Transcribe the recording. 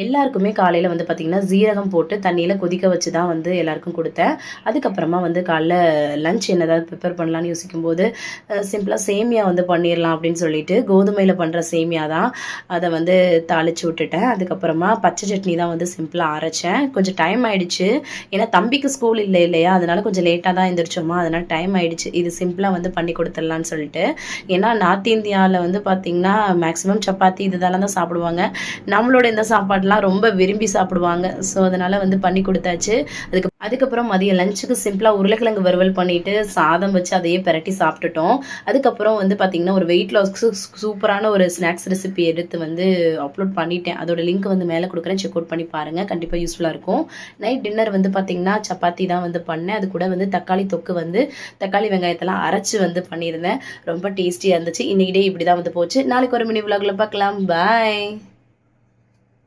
எல்லாருக்குமே காலையில் வந்து பார்த்திங்கன்னா ஜீரகம் போட்டு தண்ணியில் கொதிக்க வச்சு தான் வந்து எல்லாருக்கும் கொடுத்தேன். அதுக்கப்புறமா வந்து காலைல லஞ்ச் என்னதாவது ப்ரிப்பேர் பண்ணலான்னு யோசிக்கும்போது சிம்பிளாக சேமியா வந்து பண்ணிடலாம் அப்படின்னு சொல்லிட்டு கோதுமையில் பண்ணுற சேமியா தான் அதை வந்து தாளித்து விட்டுட்டேன். அதுக்கப்புறமா பச்சை சட்னி தான் வந்து சிம்பிளாக அரைச்சேன். கொஞ்சம் டைம் ஆகிடுச்சு, ஏன்னா தம்பிக்கு ஸ்கூல் இல்லை இல்லையா, அதனால் கொஞ்சம் லேட்டாக தான் எழுந்திரிச்சோமா, அதனால் டைம் ஆகிடுச்சு. இது சிம்பிளாக வந்து பண்ணி கொடுத்துடலான்னு சொல்லிட்டு. ஏன்னா நார்த் இந்தியாவில் வந்து பார்த்திங்கன்னா மேக்ஸிமம் சப்பாத்தி இதெல்லாம் தான் சாப்பிடுவாங்க. நம்மளோட இந்த சாப்பாடு ரொம்ப விரும்பி சாப்பிடுவாங்க. ஸோ அதனால் வந்து பண்ணி கொடுத்தாச்சு. அதுக்கப்புறம் மதியம் லஞ்சுக்கு சிம்பிளாக உருளைக்கிழங்கு வறுவல் பண்ணிவிட்டு சாதம் வச்சு அதையே பிரட்டி சாப்பிட்டுட்டோம். அதுக்கப்புறம் வந்து பார்த்திங்கன்னா ஒரு வெயிட் லாஸ்க்கு சூப்பரான ஒரு ஸ்நாக்ஸ் ரெசிபி எடுத்து வந்து அப்லோட் பண்ணிட்டேன். அதோட லிங்க் வந்து மேலே கொடுக்குறேன், செக் அவுட் பண்ணி பாருங்கள், கண்டிப்பாக யூஸ்ஃபுல்லாக இருக்கும். நைட் டின்னர் வந்து பார்த்திங்கன்னா சப்பாத்தி தான் வந்து பண்ணேன். அது கூட வந்து தக்காளி தொக்கு வந்து தக்காளி வெங்காயத்தெல்லாம் அரைச்சி வந்து பண்ணியிருந்தேன். ரொம்ப டேஸ்டியாக இருந்துச்சு. இன்றைக்கி டே இப்படி தான் வந்து போச்சு. நாளைக்கு ஒரு மினி விலாகில் பார்க்கலாம். பாய்.